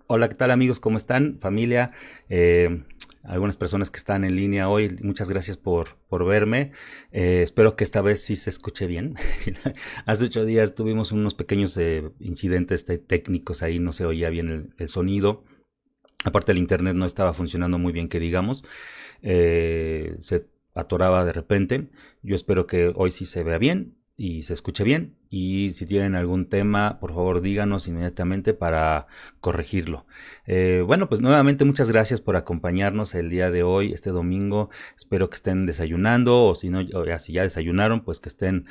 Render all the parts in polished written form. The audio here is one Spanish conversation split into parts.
Hola, ¿qué tal amigos? ¿Cómo están? Familia, eh, algunas personas que están en línea hoy, muchas gracias por verme. Espero que esta vez sí se escuche bien. Hace 8 días tuvimos unos pequeños incidentes técnicos ahí, no se oía bien el sonido. Aparte el internet no estaba funcionando muy bien, que digamos. Se atoraba de repente. Yo espero que hoy sí se vea bien y se escuche bien. Y si tienen algún tema, por favor díganos inmediatamente para corregirlo. Bueno, pues nuevamente muchas gracias por acompañarnos el día de hoy, este domingo. Espero que estén desayunando o si no, o ya, si ya desayunaron, pues que estén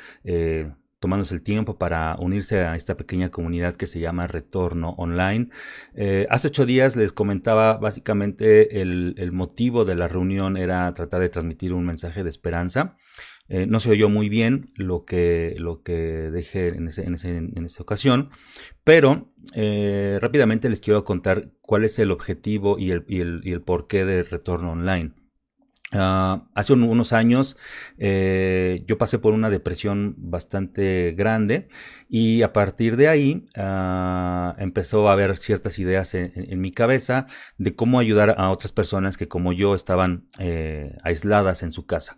tomándose el tiempo para unirse a esta pequeña comunidad que se llama Retorno Online. Hace 8 días les comentaba básicamente el motivo de la reunión era tratar de transmitir un mensaje de esperanza. No se oyó muy bien lo que dejé en esa ocasión, pero rápidamente les quiero contar cuál es el objetivo y el porqué de Retorno Online. Hace unos años yo pasé por una depresión bastante grande y a partir de ahí empezó a haber ciertas ideas en mi cabeza de cómo ayudar a otras personas que como yo estaban aisladas en su casa.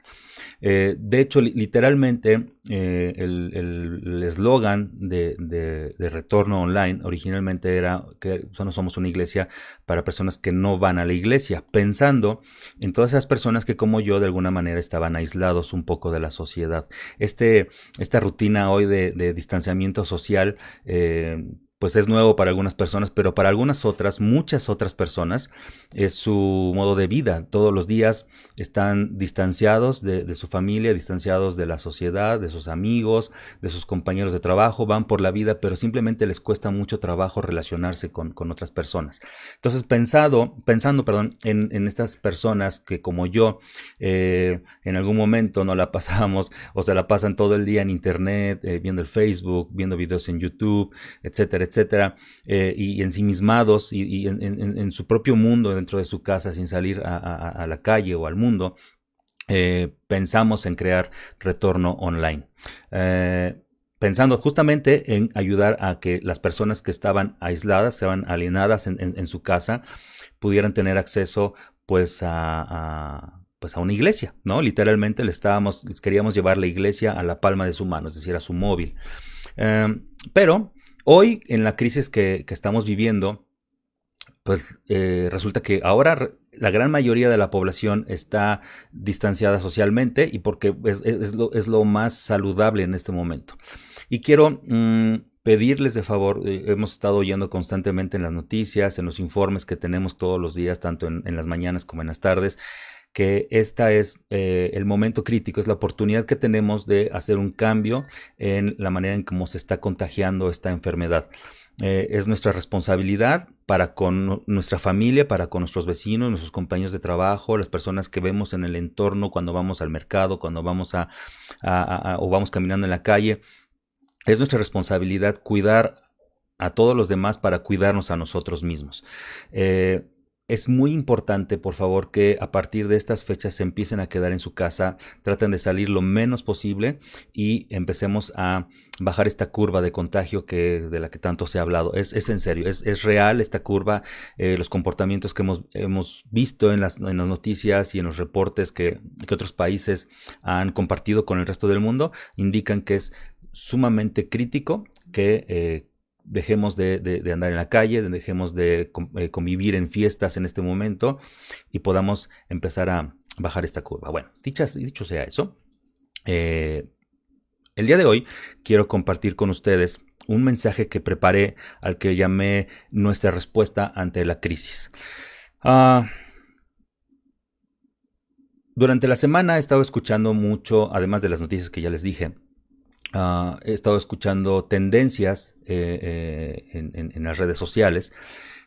De hecho, literalmente, el eslogan de Retorno Online originalmente era que no somos una iglesia para personas que no van a la iglesia, pensando en todas esas personas que como yo de alguna manera estaban aislados un poco de la sociedad. Esta rutina hoy de distanciamiento social, pues es nuevo para algunas personas, pero para algunas otras, muchas otras personas, es su modo de vida. Todos los días están distanciados de su familia, distanciados de la sociedad, de sus amigos, de sus compañeros de trabajo, van por la vida, pero simplemente les cuesta mucho trabajo relacionarse con otras personas. Entonces, pensando perdón, en estas personas que como yo, en algún momento no la pasamos o se la pasan todo el día en internet, viendo el Facebook, viendo videos en YouTube, etcétera, etcétera, y ensimismados y en su propio mundo dentro de su casa sin salir a la calle o al mundo, pensamos en crear Retorno Online. Pensando justamente en ayudar a que las personas que estaban aisladas, que estaban alienadas en su casa, pudieran tener acceso pues pues a una iglesia, ¿no? Literalmente les queríamos llevar la iglesia a la palma de su mano, es decir, a su móvil. Pero hoy, en la crisis que estamos viviendo, pues resulta que ahora la gran mayoría de la población está distanciada socialmente y porque es lo más saludable en este momento. Y quiero pedirles de favor, hemos estado oyendo constantemente en las noticias, en los informes que tenemos todos los días, tanto en las mañanas como en las tardes, que esta es el momento crítico, es la oportunidad que tenemos de hacer un cambio en la manera en cómo se está contagiando esta enfermedad. Es nuestra responsabilidad para con nuestra familia, para con nuestros vecinos, nuestros compañeros de trabajo, las personas que vemos en el entorno cuando vamos al mercado, cuando vamos o vamos caminando en la calle. Es nuestra responsabilidad cuidar a todos los demás para cuidarnos a nosotros mismos. Eh, es muy importante, por favor, que a partir de estas fechas se empiecen a quedar en su casa, traten de salir lo menos posible y empecemos a bajar esta curva de contagio de la que tanto se ha hablado. Es en serio, es real esta curva. Los comportamientos que hemos visto en las noticias y en los reportes que otros países han compartido con el resto del mundo indican que es sumamente crítico que dejemos de andar en la calle, dejemos de convivir en fiestas en este momento y podamos empezar a bajar esta curva. Bueno, dicho sea eso, eh, el día de hoy quiero compartir con ustedes un mensaje que preparé al que llamé nuestra respuesta ante la crisis. Ah, durante la semana he estado escuchando mucho, además de las noticias que ya les dije, he estado escuchando tendencias en las redes sociales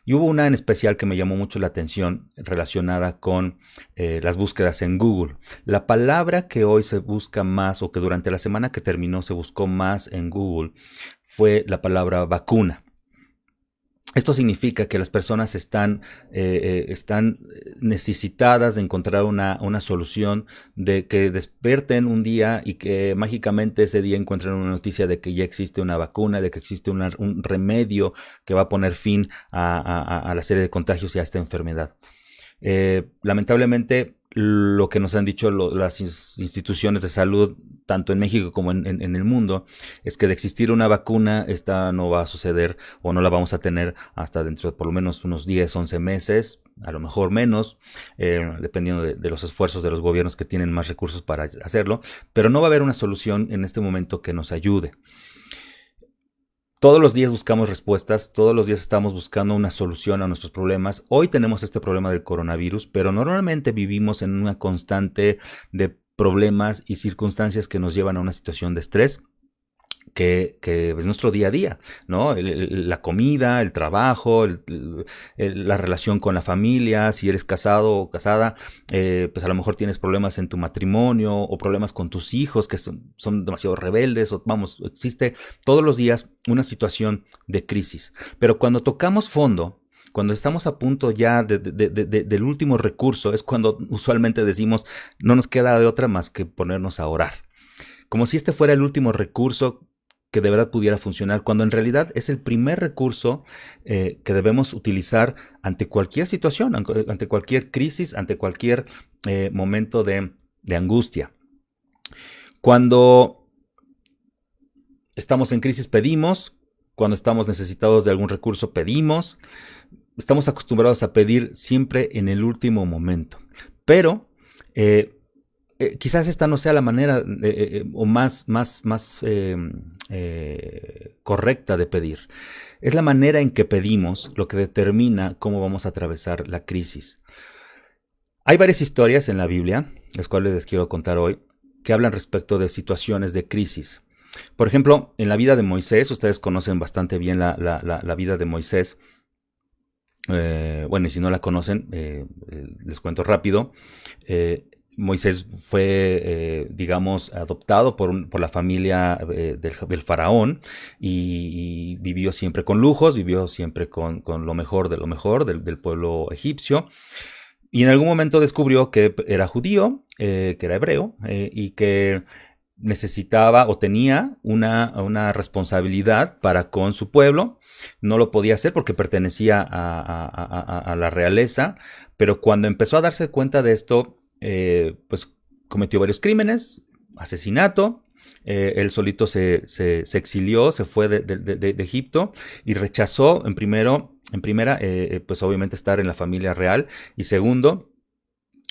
y hubo una en especial que me llamó mucho la atención relacionada con las búsquedas en Google. La palabra que hoy se busca más o que durante la semana que terminó se buscó más en Google fue la palabra vacuna. Esto significa que las personas están necesitadas de encontrar una solución, de que despierten un día y que mágicamente ese día encuentren una noticia de que ya existe una vacuna, de que existe un remedio que va a poner fin a la serie de contagios y a esta enfermedad. Lamentablemente, lo que nos han dicho las instituciones de salud, tanto en México como en el mundo, es que de existir una vacuna, esta no va a suceder o no la vamos a tener hasta dentro de por lo menos unos 10, 11 meses, a lo mejor menos, dependiendo de los esfuerzos de los gobiernos que tienen más recursos para hacerlo, pero no va a haber una solución en este momento que nos ayude. Todos los días buscamos respuestas, todos los días estamos buscando una solución a nuestros problemas. Hoy tenemos este problema del coronavirus, pero normalmente vivimos en una constante de problemas y circunstancias que nos llevan a una situación de estrés. Que es nuestro día a día, ¿no? La comida, el trabajo, la relación con la familia, si eres casado o casada, pues a lo mejor tienes problemas en tu matrimonio o problemas con tus hijos que son demasiado rebeldes, o vamos, existe todos los días una situación de crisis. Pero cuando tocamos fondo, cuando estamos a punto ya del último recurso, es cuando usualmente decimos, no nos queda de otra más que ponernos a orar. Como si este fuera el último recurso que de verdad pudiera funcionar, cuando en realidad es el primer recurso que debemos utilizar ante cualquier situación, ante cualquier crisis, ante cualquier momento de angustia. Cuando estamos en crisis pedimos, cuando estamos necesitados de algún recurso pedimos, estamos acostumbrados a pedir siempre en el último momento, pero quizás esta no sea la manera o más correcta de pedir. Es la manera en que pedimos lo que determina cómo vamos a atravesar la crisis. Hay varias historias en la Biblia, las cuales les quiero contar hoy, que hablan respecto de situaciones de crisis. Por ejemplo, en la vida de Moisés, ustedes conocen bastante bien la vida de Moisés. Bueno, y si no la conocen, les cuento rápido. Moisés fue, digamos, adoptado por la familia del faraón y vivió siempre con lujos, vivió siempre con lo mejor de lo mejor del pueblo egipcio. Y en algún momento descubrió que era judío, que era hebreo, y que necesitaba o tenía una responsabilidad para con su pueblo. No lo podía hacer porque pertenecía a la realeza, pero cuando empezó a darse cuenta de esto, pues cometió varios crímenes, asesinato. Él solito se exilió, se fue de Egipto y rechazó en primera, pues obviamente estar en la familia real, y segundo,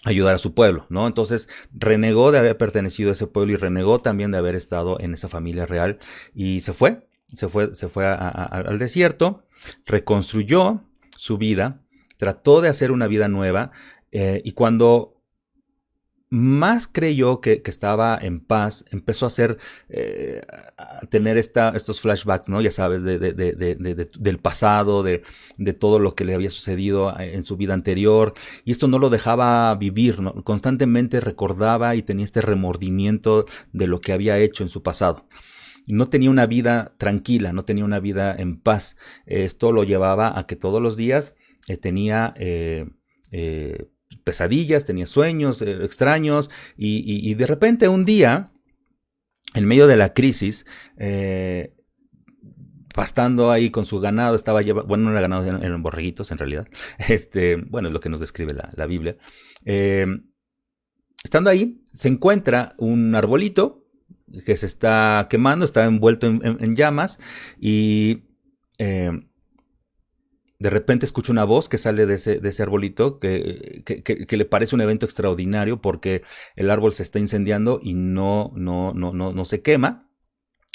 ayudar a su pueblo, ¿no? Entonces renegó de haber pertenecido a ese pueblo y renegó también de haber estado en esa familia real y se fue al desierto, reconstruyó su vida, trató de hacer una vida nueva, y cuando más creyó que estaba en paz, empezó a tener estos flashbacks, ¿no? Ya sabes, del pasado, de todo lo que le había sucedido en su vida anterior, y esto no lo dejaba vivir, ¿no? Constantemente recordaba y tenía este remordimiento de lo que había hecho en su pasado. No tenía una vida tranquila, no tenía una vida en paz. Esto lo llevaba a que todos los días tenía pesadillas, tenía sueños extraños, y de repente un día, en medio de la crisis, pastando ahí con su ganado, estaba llevando, bueno, no era ganado, eran borreguitos en realidad, bueno, es lo que nos describe la Biblia. Estando ahí, se encuentra un arbolito que se está quemando, está envuelto en llamas, y de repente escucha una voz que sale de ese arbolito que le parece un evento extraordinario porque el árbol se está incendiando y no se quema.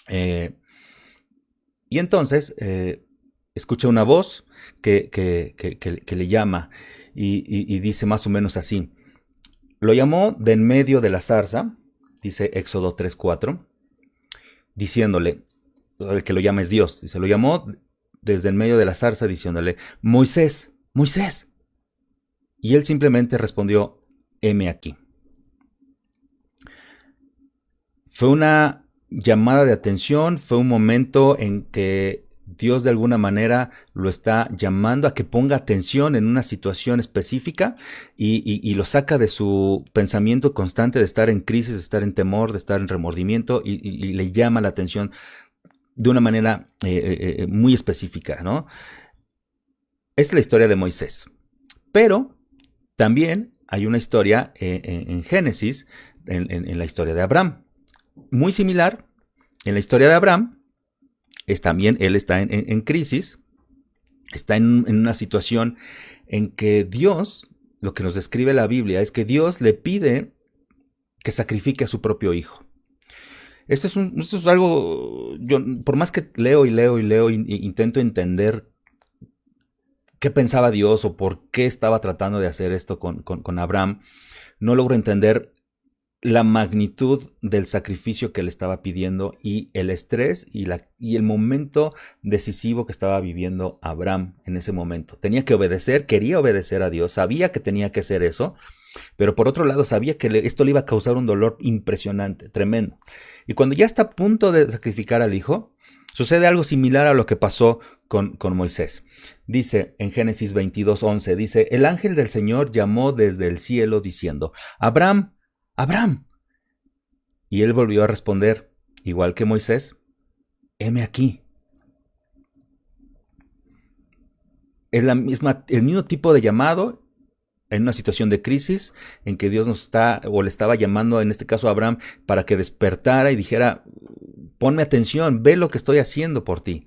Y entonces escucha una voz que le llama y dice más o menos así. Lo llamó de en medio de la zarza, dice Éxodo 3:4, diciéndole, el que lo llama es Dios, dice, lo llamó desde en medio de la zarza diciéndole, Moisés, Moisés. Y él simplemente respondió, heme aquí. Fue una llamada de atención, fue un momento en que Dios de alguna manera lo está llamando a que ponga atención en una situación específica y lo saca de su pensamiento constante de estar en crisis, de estar en temor, de estar en remordimiento y le llama la atención de una manera muy específica, ¿no? Esta es la historia de Moisés. Pero también hay una historia en Génesis, en la historia de Abraham. Muy similar, en la historia de Abraham, también él está en crisis, está en una situación en que Dios, lo que nos describe la Biblia, es que Dios le pide que sacrifique a su propio hijo. Esto es algo, yo por más que leo, intento entender qué pensaba Dios o por qué estaba tratando de hacer esto con Abraham, no logro entender la magnitud del sacrificio que le estaba pidiendo y el estrés y el momento decisivo que estaba viviendo Abraham en ese momento. Tenía que obedecer, quería obedecer a Dios, sabía que tenía que hacer eso, pero por otro lado sabía que esto le iba a causar un dolor impresionante, tremendo. Y cuando ya está a punto de sacrificar al hijo, sucede algo similar a lo que pasó con Moisés. Dice en Génesis 22:11, dice, el ángel del Señor llamó desde el cielo diciendo, Abraham, Abraham. Y él volvió a responder, igual que Moisés, heme aquí. Es el mismo tipo de llamado en una situación de crisis en que Dios le estaba llamando, en este caso a Abraham, para que despertara y dijera, ponme atención, ve lo que estoy haciendo por ti.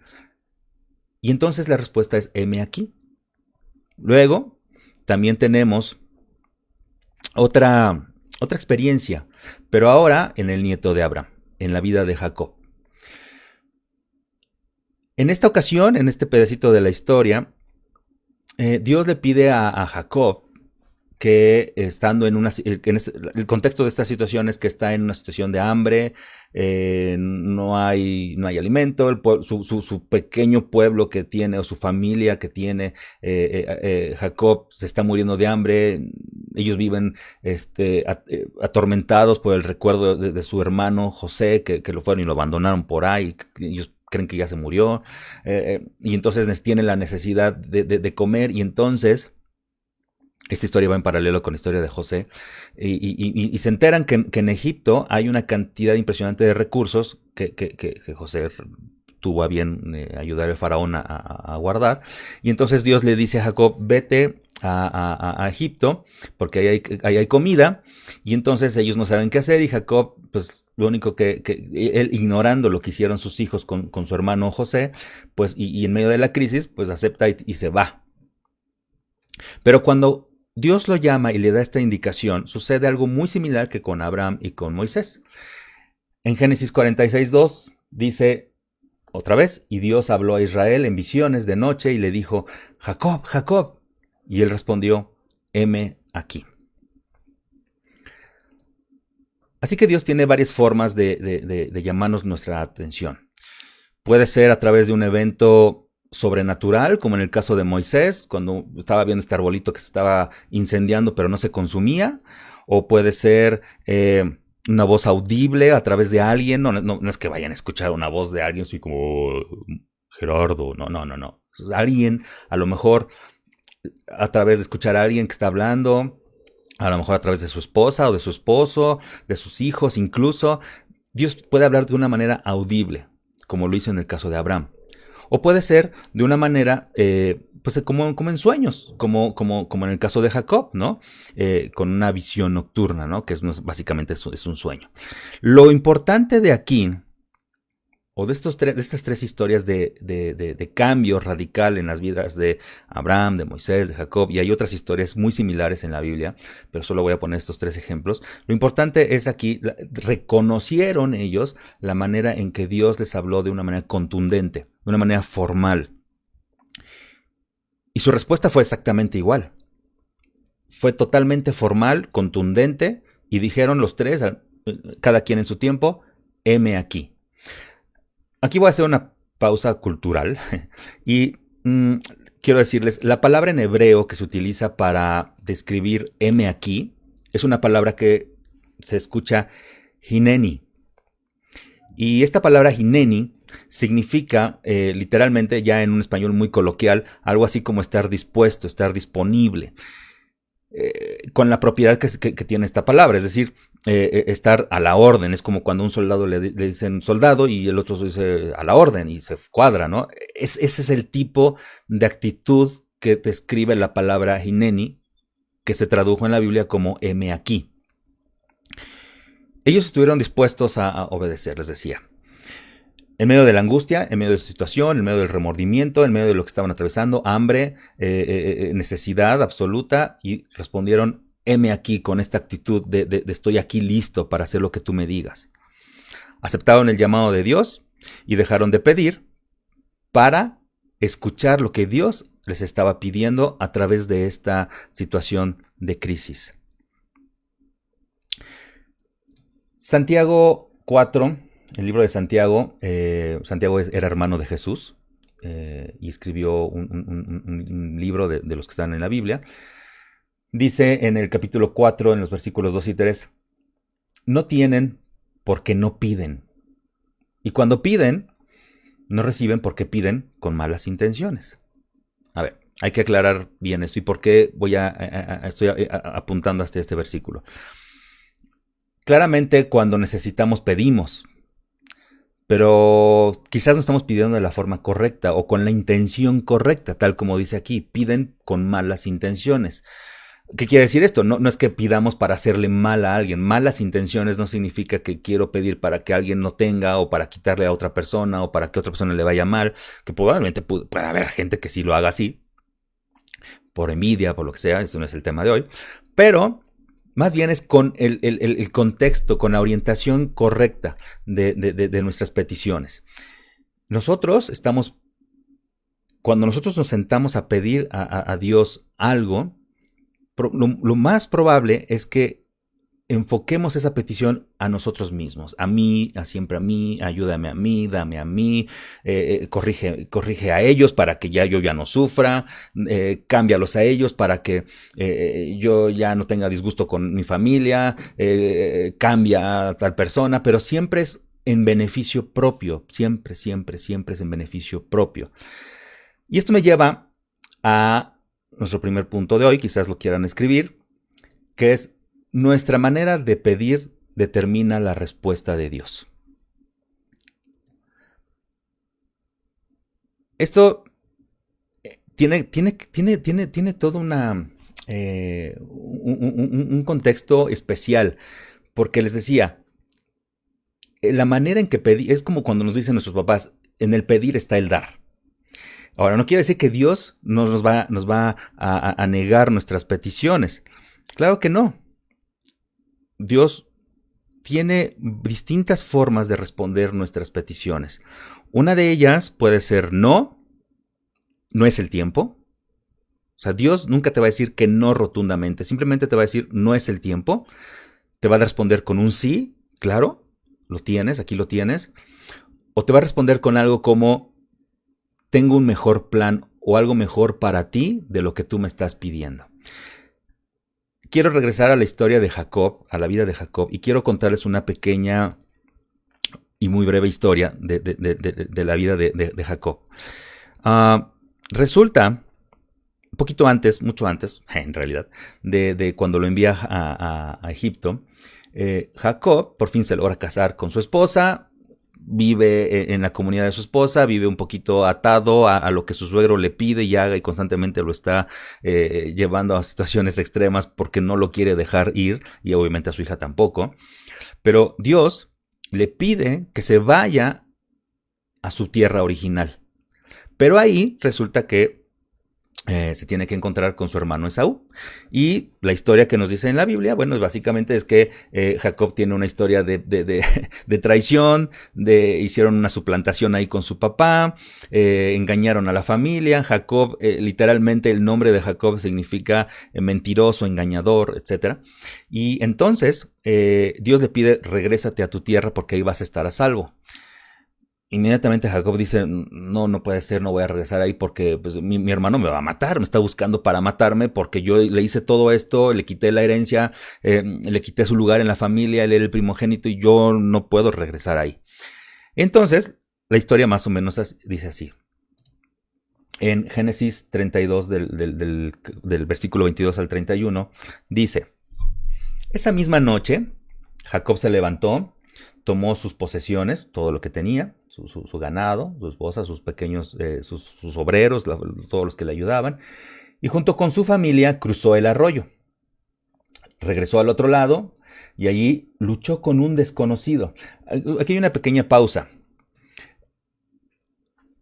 Y entonces la respuesta es, heme aquí. Luego, también tenemos otra experiencia, pero ahora en el nieto de Abraham, en la vida de Jacob. En esta ocasión, en este pedacito de la historia, Dios le pide a Jacob que estando en el contexto de esta situación es que está en una situación de hambre, no hay alimento, su pequeño pueblo que tiene o su familia que tiene, Jacob se está muriendo de hambre, ellos viven atormentados por el recuerdo de su hermano José, que lo fueron y lo abandonaron por ahí, ellos creen que ya se murió, y entonces tienen la necesidad de comer, y entonces esta historia va en paralelo con la historia de José, y se enteran que en Egipto hay una cantidad impresionante de recursos que José tuvo a bien ayudar al faraón a guardar, y entonces Dios le dice a Jacob, vete a Egipto, porque ahí hay comida, y entonces ellos no saben qué hacer, y Jacob, pues lo único que él, ignorando lo que hicieron sus hijos con su hermano José, pues y en medio de la crisis, pues acepta y se va. Pero cuando Dios lo llama y le da esta indicación, sucede algo muy similar que con Abraham y con Moisés. En Génesis 46:2 dice otra vez, y Dios habló a Israel en visiones de noche y le dijo, Jacob, Jacob. Y él respondió, heme aquí. Así que Dios tiene varias formas de llamarnos nuestra atención. Puede ser a través de un evento sobrenatural, como en el caso de Moisés, cuando estaba viendo este arbolito que se estaba incendiando pero no se consumía, o puede ser una voz audible a través de alguien, no es que vayan a escuchar una voz de alguien así como Gerardo, no, alguien a lo mejor a través de escuchar a alguien que está hablando, a lo mejor a través de su esposa o de su esposo, de sus hijos incluso. Dios puede hablar de una manera audible, como lo hizo en el caso de Abraham. O puede ser de una manera, pues como en sueños, como en el caso de Jacob, ¿no? Con una visión nocturna, ¿no? Que básicamente es un sueño. Lo importante de aquí, o de estas tres historias de cambio radical en las vidas de Abraham, de Moisés, de Jacob, y hay otras historias muy similares en la Biblia, pero solo voy a poner estos 3 ejemplos. Lo importante es aquí, reconocieron ellos la manera en que Dios les habló de una manera contundente, de una manera formal. Y su respuesta fue exactamente igual. Fue totalmente formal, contundente, y dijeron los 3, cada quien en su tiempo, heme aquí. Aquí voy a hacer una pausa cultural y quiero decirles, la palabra en hebreo que se utiliza para describir heme aquí es una palabra que se escucha hineni. Y esta palabra hineni significa literalmente, ya en un español muy coloquial, algo así como estar dispuesto, estar disponible, con la propiedad que tiene esta palabra, es decir, estar a la orden. Es como cuando a un soldado le dicen soldado y el otro dice a la orden y se cuadra, ¿no? Ese es el tipo de actitud que describe la palabra hineni, que se tradujo en la Biblia como heme aquí. Ellos estuvieron dispuestos a obedecer, les decía. En medio de la angustia, en medio de su situación, en medio del remordimiento, en medio de lo que estaban atravesando, hambre, necesidad absoluta, y respondieron, heme aquí, con esta actitud de estoy aquí listo para hacer lo que tú me digas. Aceptaron el llamado de Dios y dejaron de pedir para escuchar lo que Dios les estaba pidiendo a través de esta situación de crisis. Santiago 4, el libro de Santiago, Santiago era hermano de Jesús y escribió un libro de los que están en la Biblia. Dice en el capítulo 4, en los versículos 2 y 3, no tienen porque no piden. Y cuando piden, no reciben porque piden con malas intenciones. A ver, hay que aclarar bien esto y por qué estoy apuntando hasta este versículo. Claramente cuando necesitamos pedimos, pero quizás no estamos pidiendo de la forma correcta o con la intención correcta, tal como dice aquí, piden con malas intenciones. ¿Qué quiere decir esto? No es que pidamos para hacerle mal a alguien. Malas intenciones no significa que quiero pedir para que alguien no tenga o para quitarle a otra persona o para que a otra persona le vaya mal, que probablemente puede haber gente que sí lo haga así, por envidia, por lo que sea, esto no es el tema de hoy, pero más bien es con el contexto, con la orientación correcta de nuestras peticiones. Cuando nosotros nos sentamos a pedir a Dios algo, lo más probable es que enfoquemos esa petición a nosotros mismos, a mí, siempre a mí, ayúdame a mí, dame a mí, corrige a ellos para que yo ya no sufra, cámbialos a ellos para que yo ya no tenga disgusto con mi familia, cambia a tal persona, pero siempre es en beneficio propio, siempre es en beneficio propio. Y esto me lleva a nuestro primer punto de hoy, quizás lo quieran escribir, que es: nuestra manera de pedir determina la respuesta de Dios. Esto tiene todo un contexto especial, porque les decía, la manera en que pedir es como cuando nos dicen nuestros papás, en el pedir está el dar. Ahora, no quiere decir que Dios nos va a negar nuestras peticiones. Claro que no. Dios tiene distintas formas de responder nuestras peticiones. Una de ellas puede ser no es el tiempo. O sea, Dios nunca te va a decir que no rotundamente, simplemente te va a decir no es el tiempo. Te va a responder con un sí, claro, lo tienes, aquí lo tienes. O te va a responder con algo como tengo un mejor plan o algo mejor para ti de lo que tú me estás pidiendo. Quiero regresar a la historia de Jacob, a la vida de Jacob, y quiero contarles una pequeña y muy breve historia de la vida de Jacob. Resulta, un poquito antes, mucho antes, en realidad, de cuando lo envía a Egipto, Jacob por fin se logra casar con su esposa. Vive en la comunidad de su esposa, vive un poquito atado a lo que su suegro le pide y haga, y constantemente lo está llevando a situaciones extremas porque no lo quiere dejar ir, y obviamente a su hija tampoco. Pero Dios le pide que se vaya a su tierra original. Pero ahí resulta que se tiene que encontrar con su hermano Esaú. Y la historia que nos dice en la Biblia, bueno, básicamente es que Jacob tiene una historia de traición, hicieron una suplantación ahí con su papá, engañaron a la familia. Jacob, literalmente el nombre de Jacob significa mentiroso, engañador, etc. Y entonces Dios le pide, regrésate a tu tierra porque ahí vas a estar a salvo. Inmediatamente Jacob dice, no puede ser, no voy a regresar ahí porque pues, mi hermano me va a matar, me está buscando para matarme porque yo le hice todo esto, le quité la herencia, le quité su lugar en la familia, él era el primogénito y yo no puedo regresar ahí. Entonces, la historia más o menos dice así. En Génesis 32, del versículo 22 al 31, dice: esa misma noche, Jacob se levantó, tomó sus posesiones, todo lo que tenía, su ganado, su esposa, sus pequeños, sus obreros, todos los que le ayudaban, y junto con su familia cruzó el arroyo. Regresó al otro lado y allí luchó con un desconocido. Aquí hay una pequeña pausa.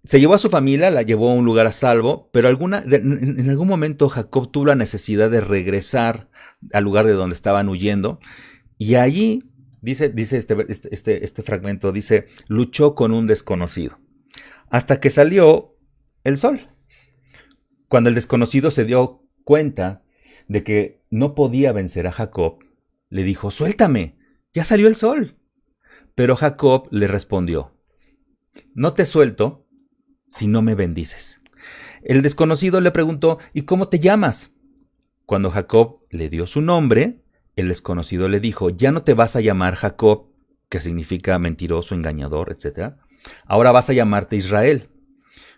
Se llevó a su familia, la llevó a un lugar a salvo, pero en algún momento Jacob tuvo la necesidad de regresar al lugar de donde estaban huyendo. Y allí, dice este fragmento, dice, luchó con un desconocido. Hasta que salió el sol. Cuando el desconocido se dio cuenta de que no podía vencer a Jacob, le dijo: suéltame, ya salió el sol. Pero Jacob le respondió: no te suelto si no me bendices. El desconocido le preguntó: ¿y cómo te llamas? Cuando Jacob le dio su nombre, el desconocido le dijo: ya no te vas a llamar Jacob, que significa mentiroso, engañador, etc. Ahora vas a llamarte Israel,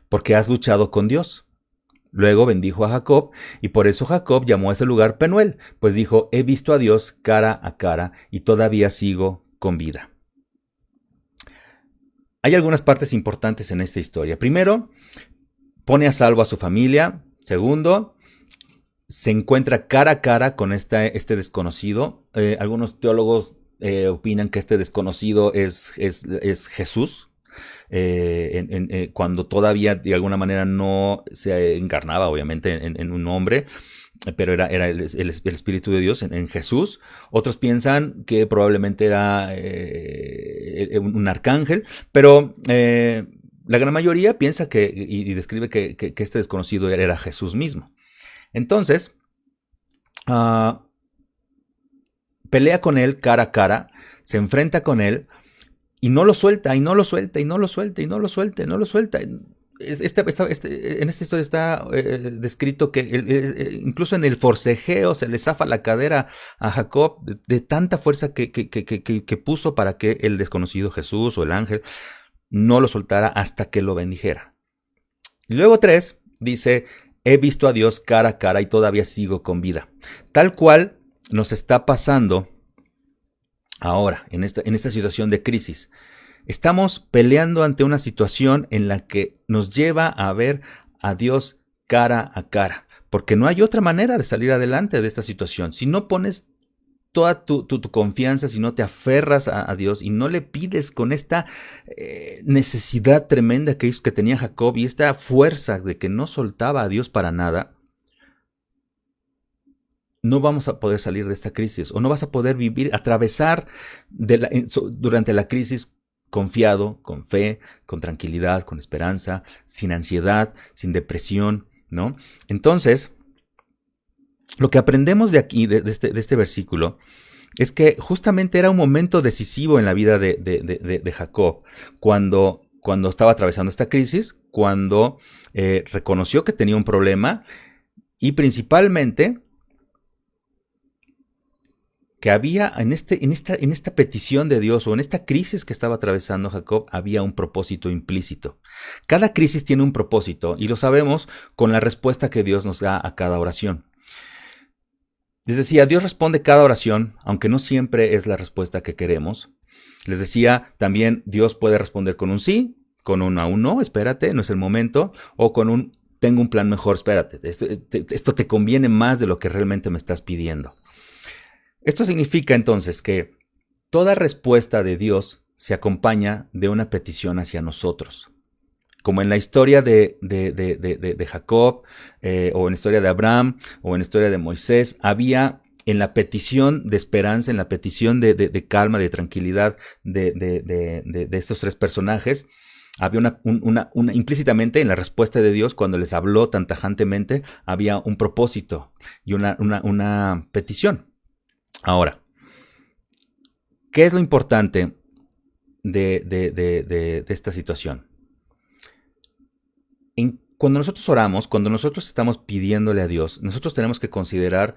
porque has luchado con Dios. Luego bendijo a Jacob, y por eso Jacob llamó a ese lugar Penuel, pues dijo: he visto a Dios cara a cara, y todavía sigo con vida. Hay algunas partes importantes en esta historia. Primero, pone a salvo a su familia. Segundo, se encuentra cara a cara con este desconocido. Algunos teólogos opinan que este desconocido es Jesús, cuando todavía de alguna manera no se encarnaba, obviamente, en un hombre, pero era el Espíritu de Dios en Jesús. Otros piensan que probablemente era un arcángel, pero la gran mayoría piensa y describe que este desconocido era Jesús mismo. Entonces, pelea con él cara a cara, se enfrenta con él y no lo suelta, y no lo suelta, y no lo suelta, y no lo suelta, y no lo suelta. En esta historia está descrito que incluso en el forcejeo se le zafa la cadera a Jacob de tanta fuerza que puso para que el desconocido Jesús o el ángel no lo soltara hasta que lo bendijera. Y luego 3 dice: he visto a Dios cara a cara y todavía sigo con vida. Tal cual nos está pasando ahora, en esta situación de crisis. Estamos peleando ante una situación en la que nos lleva a ver a Dios cara a cara, porque no hay otra manera de salir adelante de esta situación. Si no pones toda tu confianza, si no te aferras a Dios y no le pides con esta necesidad tremenda que tenía Jacob y esta fuerza de que no soltaba a Dios para nada, no vamos a poder salir de esta crisis, o no vas a poder atravesar durante la crisis confiado, con fe, con tranquilidad, con esperanza, sin ansiedad, sin depresión, ¿no? Entonces, lo que aprendemos de aquí, de este versículo, es que justamente era un momento decisivo en la vida de Jacob, cuando estaba atravesando esta crisis, cuando reconoció que tenía un problema y principalmente que había en esta petición de Dios, o en esta crisis que estaba atravesando Jacob, había un propósito implícito. Cada crisis tiene un propósito y lo sabemos con la respuesta que Dios nos da a cada oración. Les decía, Dios responde cada oración, aunque no siempre es la respuesta que queremos. Les decía, también Dios puede responder con un sí, con un aún no, espérate, no es el momento, o con un tengo un plan mejor, espérate, esto te conviene más de lo que realmente me estás pidiendo. Esto significa entonces que toda respuesta de Dios se acompaña de una petición hacia nosotros. Como en la historia de Jacob, o en la historia de Abraham, o en la historia de Moisés, había en la petición de esperanza, en la petición de calma, de tranquilidad de estos 3 personajes, había implícitamente en la respuesta de Dios, cuando les habló tan tajantemente, había un propósito y una petición. Ahora, ¿qué es lo importante de esta situación? Cuando nosotros oramos, cuando nosotros estamos pidiéndole a Dios, nosotros tenemos que considerar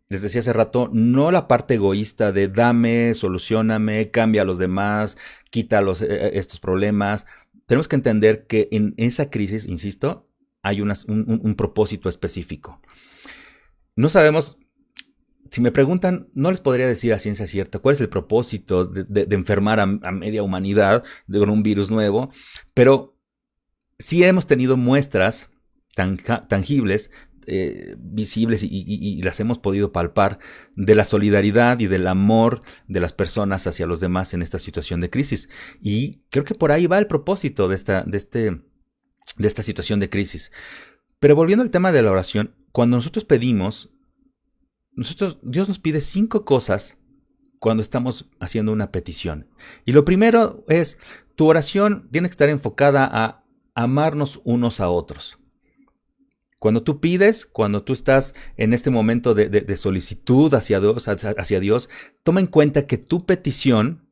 les decía hace rato, no la parte egoísta de dame, solucioname, cambia a los demás, quita estos problemas. Tenemos que entender que en esa crisis, insisto, hay un propósito específico. No sabemos, si me preguntan, no les podría decir a ciencia cierta cuál es el propósito de enfermar a media humanidad con un virus nuevo, pero sí hemos tenido muestras tangibles, visibles y las hemos podido palpar de la solidaridad y del amor de las personas hacia los demás en esta situación de crisis. Y creo que por ahí va el propósito de esta situación de crisis. Pero volviendo al tema de la oración, cuando nosotros pedimos, Dios nos pide 5 cosas cuando estamos haciendo una petición. Y lo primero es, tu oración tiene que estar enfocada a amarnos unos a otros. Cuando tú pides, cuando tú estás en este momento de solicitud hacia Dios, toma en cuenta que tu petición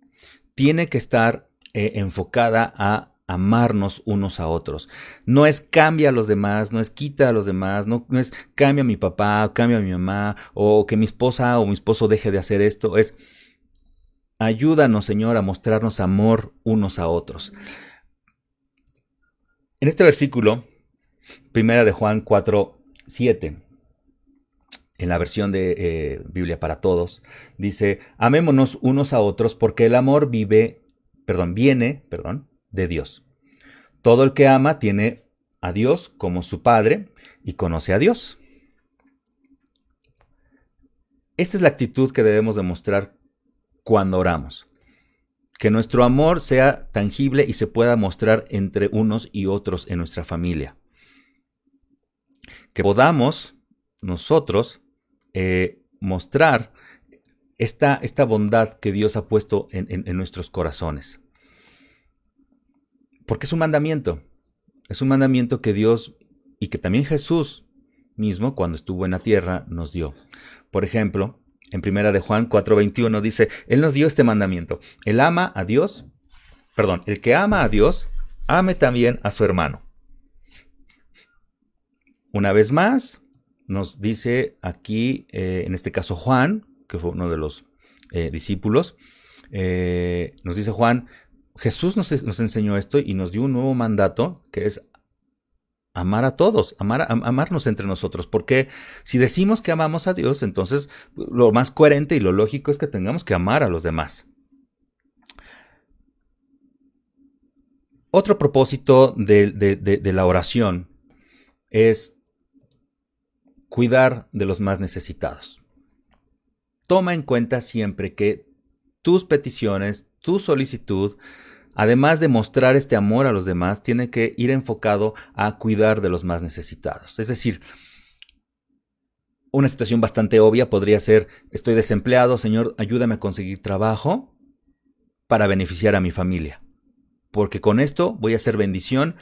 tiene que estar enfocada a amarnos unos a otros. No es cambia a los demás, no es quita a los demás, no es cambia a mi papá, cambia a mi mamá, o que mi esposa o mi esposo deje de hacer esto. Es ayúdanos, Señor, a mostrarnos amor unos a otros. En este versículo, Primera de Juan 4:7, en la versión de Biblia para Todos, dice, amémonos unos a otros porque el amor viene de Dios. Todo el que ama tiene a Dios como su Padre y conoce a Dios. Esta es la actitud que debemos demostrar cuando oramos. Que nuestro amor sea tangible y se pueda mostrar entre unos y otros en nuestra familia. Que podamos nosotros mostrar esta bondad que Dios ha puesto en nuestros corazones. Porque es un mandamiento. Es un mandamiento que Dios y que también Jesús mismo, cuando estuvo en la tierra, nos dio. Por ejemplo, en 1 de Juan 4:21 dice, Él nos dio este mandamiento. El que ama a Dios, ame también a su hermano. Una vez más, nos dice aquí, en este caso Juan, que fue uno de los discípulos, nos dice Juan, Jesús nos enseñó esto y nos dio un nuevo mandato que es amar a todos, amarnos entre nosotros. Porque si decimos que amamos a Dios, entonces lo más coherente y lo lógico es que tengamos que amar a los demás. Otro propósito de la oración es cuidar de los más necesitados. Toma en cuenta siempre que tus peticiones, tu solicitud, además de mostrar este amor a los demás, tiene que ir enfocado a cuidar de los más necesitados. Es decir, una situación bastante obvia podría ser, estoy desempleado, Señor, ayúdame a conseguir trabajo para beneficiar a mi familia. Porque con esto voy a hacer bendición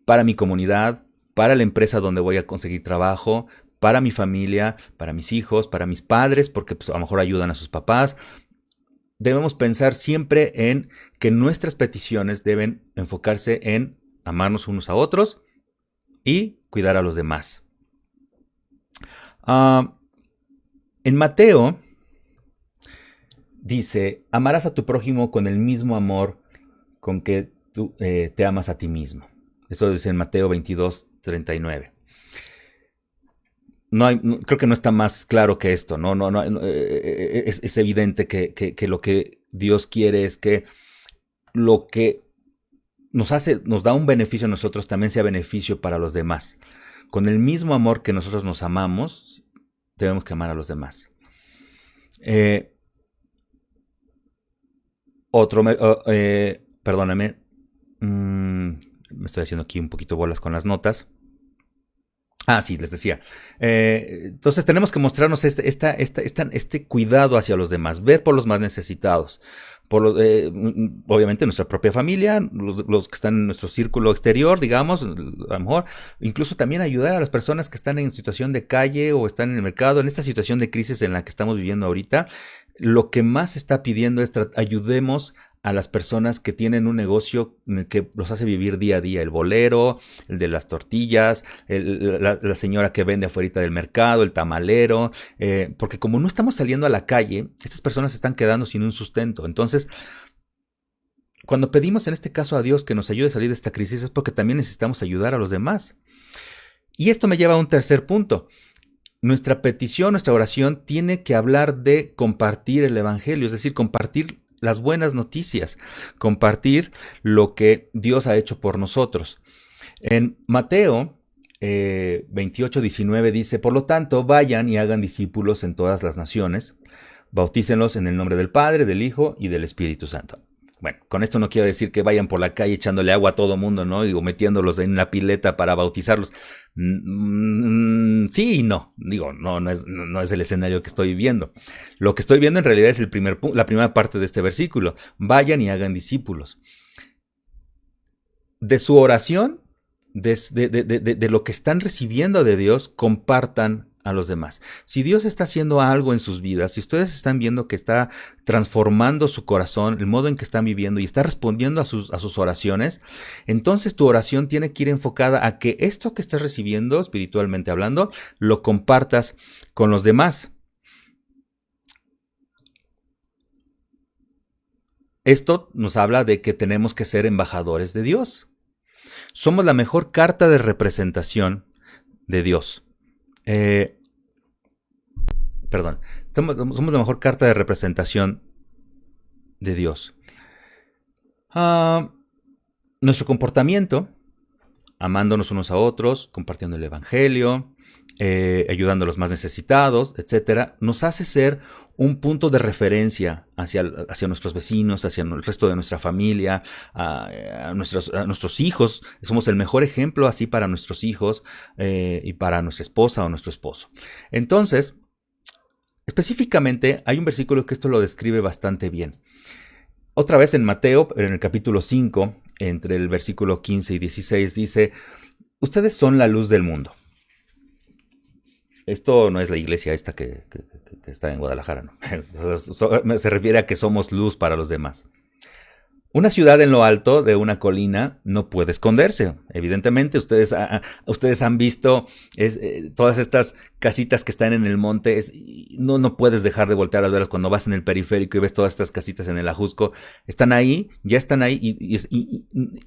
para mi comunidad, para la empresa donde voy a conseguir trabajo, para mi familia, para mis hijos, para mis padres, porque pues, a lo mejor ayudan a sus papás. Debemos pensar siempre en que nuestras peticiones deben enfocarse en amarnos unos a otros y cuidar a los demás. En Mateo dice, amarás a tu prójimo con el mismo amor con que tú te amas a ti mismo. Eso dice en Mateo 22:39. Creo que no está más claro que esto, ¿no? Es evidente que lo que Dios quiere es que lo que nos da un beneficio a nosotros también sea beneficio para los demás. Con el mismo amor que nosotros nos amamos, debemos que amar a los demás. Perdóname, me estoy haciendo aquí un poquito bolas con las notas. Sí, les decía. Entonces tenemos que mostrarnos este cuidado hacia los demás, ver por los más necesitados, obviamente nuestra propia familia, los que están en nuestro círculo exterior, digamos, a lo mejor, incluso también ayudar a las personas que están en situación de calle o están en el mercado, en esta situación de crisis en la que estamos viviendo ahorita. Lo que más se está pidiendo es ayudemos a las personas que tienen un negocio que los hace vivir día a día, el bolero, el de las tortillas, la señora que vende afuera del mercado, el tamalero, porque como no estamos saliendo a la calle, estas personas se están quedando sin un sustento. Entonces, cuando pedimos en este caso a Dios que nos ayude a salir de esta crisis es porque también necesitamos ayudar a los demás. Y esto me lleva a un tercer punto. Nuestra petición, nuestra oración tiene que hablar de compartir el evangelio, es decir, compartir las buenas noticias, compartir lo que Dios ha hecho por nosotros. En Mateo 28:19 dice, por lo tanto, vayan y hagan discípulos en todas las naciones, bautícenlos en el nombre del Padre, del Hijo y del Espíritu Santo. Bueno, con esto no quiero decir que vayan por la calle echándole agua a todo mundo, ¿no? Digo, metiéndolos en la pileta para bautizarlos. Sí y no. Digo, no es el escenario que estoy viendo. Lo que estoy viendo en realidad es la primera parte de este versículo. Vayan y hagan discípulos. De su oración, de lo que están recibiendo de Dios, compartan a los demás. Si Dios está haciendo algo en sus vidas, si ustedes están viendo que está transformando su corazón, el modo en que están viviendo y está respondiendo a sus oraciones, entonces tu oración tiene que ir enfocada a que esto que estás recibiendo, espiritualmente hablando, lo compartas con los demás. Esto nos habla de que tenemos que ser embajadores de Dios. Somos la mejor carta de representación de Dios. Somos la mejor carta de representación de Dios. Nuestro comportamiento, amándonos unos a otros, compartiendo el evangelio, ayudando a los más necesitados, etcétera, nos hace ser un punto de referencia hacia nuestros vecinos, hacia el resto de nuestra familia, a nuestros hijos. Somos el mejor ejemplo así para nuestros hijos y para nuestra esposa o nuestro esposo. Entonces, específicamente, hay un versículo que esto lo describe bastante bien. Otra vez en Mateo, en el capítulo 5, entre el versículo 15 y 16, dice, ustedes son la luz del mundo. Esto no es la iglesia esta que está en Guadalajara, ¿no? Se refiere a que somos luz para los demás. Una ciudad en lo alto de una colina no puede esconderse. Evidentemente, ustedes han visto todas estas casitas que están en el monte. No puedes dejar de voltear a verlas cuando vas en el periférico y ves todas estas casitas en el Ajusco. Están ahí, ya están ahí y es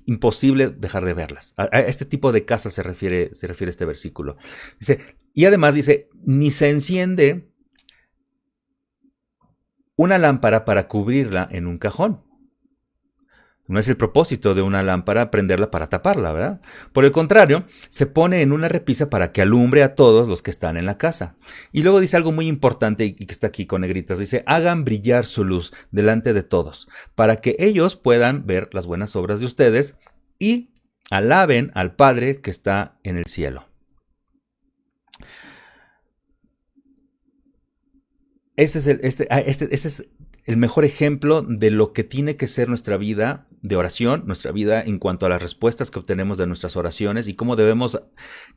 imposible dejar de verlas. A este tipo de casas se refiere este versículo. Dice, y además dice, ni se enciende una lámpara para cubrirla en un cajón. No es el propósito de una lámpara prenderla para taparla, ¿verdad? Por el contrario, se pone en una repisa para que alumbre a todos los que están en la casa. Y luego dice algo muy importante y que está aquí con negritas. Dice, hagan brillar su luz delante de todos, para que ellos puedan ver las buenas obras de ustedes y alaben al Padre que está en el cielo. Este es el mejor ejemplo de lo que tiene que ser nuestra vida de oración, nuestra vida en cuanto a las respuestas que obtenemos de nuestras oraciones y cómo debemos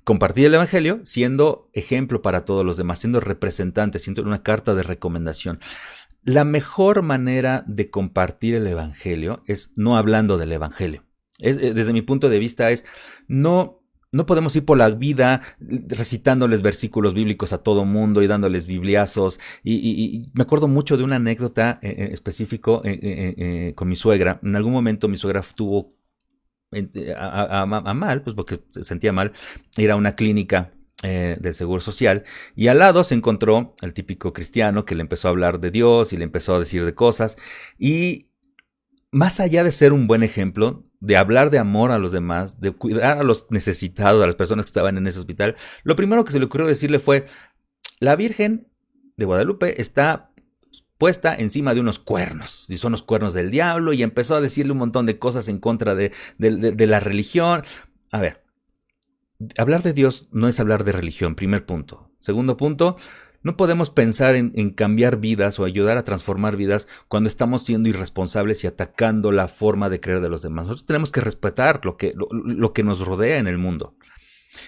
compartir el evangelio siendo ejemplo para todos los demás, siendo representante, siendo una carta de recomendación. La mejor manera de compartir el evangelio es no hablando del evangelio. Desde mi punto de vista no podemos ir por la vida recitándoles versículos bíblicos a todo mundo y dándoles bibliazos. Y me acuerdo mucho de una anécdota específico con mi suegra. En algún momento mi suegra estuvo a mal, pues porque se sentía mal, ir a una clínica del Seguro Social, y al lado se encontró el típico cristiano que le empezó a hablar de Dios y le empezó a decir de cosas. Y más allá de ser un buen ejemplo, de hablar de amor a los demás, de cuidar a los necesitados, a las personas que estaban en ese hospital, lo primero que se le ocurrió decirle fue, la Virgen de Guadalupe está puesta encima de unos cuernos, y son los cuernos del diablo, y empezó a decirle un montón de cosas en contra de la religión. A ver, hablar de Dios no es hablar de religión, primer punto. Segundo punto, no podemos pensar en cambiar vidas o ayudar a transformar vidas cuando estamos siendo irresponsables y atacando la forma de creer de los demás. Nosotros tenemos que respetar lo que nos rodea en el mundo.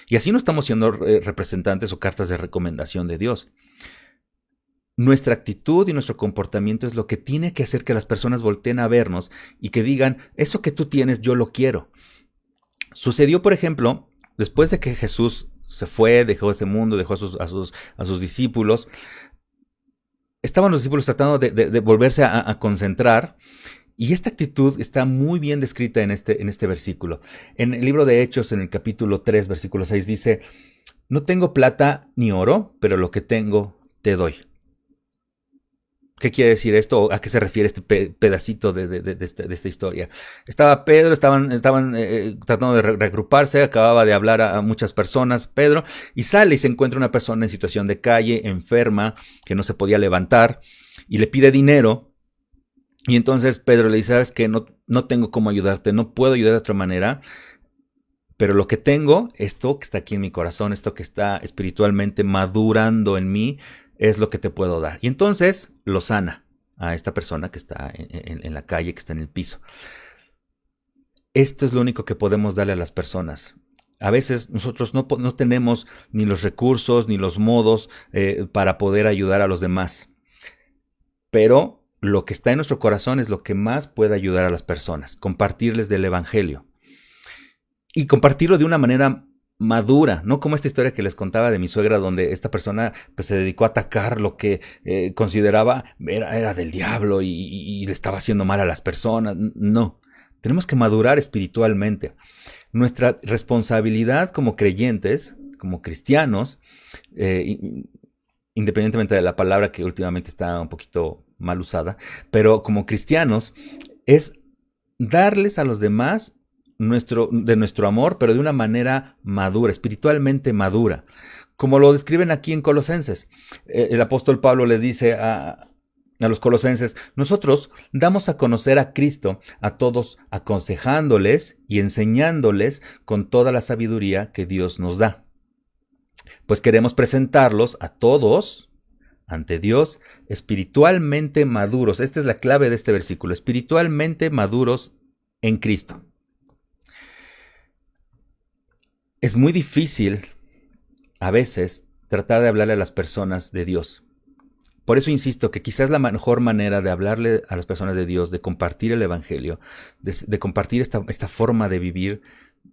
Y así no estamos siendo representantes o cartas de recomendación de Dios. Nuestra actitud y nuestro comportamiento es lo que tiene que hacer que las personas volteen a vernos y que digan, eso que tú tienes, yo lo quiero. Sucedió, por ejemplo, después de que Jesús se fue, dejó ese mundo, dejó a sus discípulos, estaban los discípulos tratando de volverse a concentrar. Y esta actitud está muy bien descrita en este versículo. En el libro de Hechos, en el capítulo 3, versículo 6, dice, no tengo plata ni oro, pero lo que tengo te doy. ¿Qué quiere decir esto? ¿A qué se refiere este pedacito de esta historia? Estaba Pedro, estaban tratando de regruparse, acababa de hablar a muchas personas, Pedro, y sale y se encuentra una persona en situación de calle, enferma, que no se podía levantar, y le pide dinero. Y entonces Pedro le dice, ¿sabes qué? No tengo cómo ayudarte, no puedo ayudar de otra manera, pero lo que tengo, esto que está aquí en mi corazón, esto que está espiritualmente madurando en mí, es lo que te puedo dar. Y entonces lo sana a esta persona que está en la calle, que está en el piso. Esto es lo único que podemos darle a las personas. A veces nosotros no tenemos ni los recursos ni los modos para poder ayudar a los demás. Pero lo que está en nuestro corazón es lo que más puede ayudar a las personas. Compartirles del evangelio. Y compartirlo de una manera madura, no como esta historia que les contaba de mi suegra, donde esta persona pues, se dedicó a atacar lo que consideraba era del diablo y le estaba haciendo mal a las personas. No, tenemos que madurar espiritualmente. Nuestra responsabilidad como creyentes, como cristianos, independientemente de la palabra que últimamente está un poquito mal usada, pero como cristianos es darles a los demás de nuestro amor, pero de una manera madura, espiritualmente madura, como lo describen aquí en Colosenses. El apóstol Pablo les dice a los colosenses, nosotros damos a conocer a Cristo a todos, aconsejándoles y enseñándoles con toda la sabiduría que Dios nos da. Pues queremos presentarlos a todos ante Dios espiritualmente maduros. Esta es la clave de este versículo, espiritualmente maduros en Cristo. Es muy difícil a veces tratar de hablarle a las personas de Dios. Por eso insisto que quizás la mejor manera de hablarle a las personas de Dios, de compartir el evangelio, de compartir esta forma de vivir,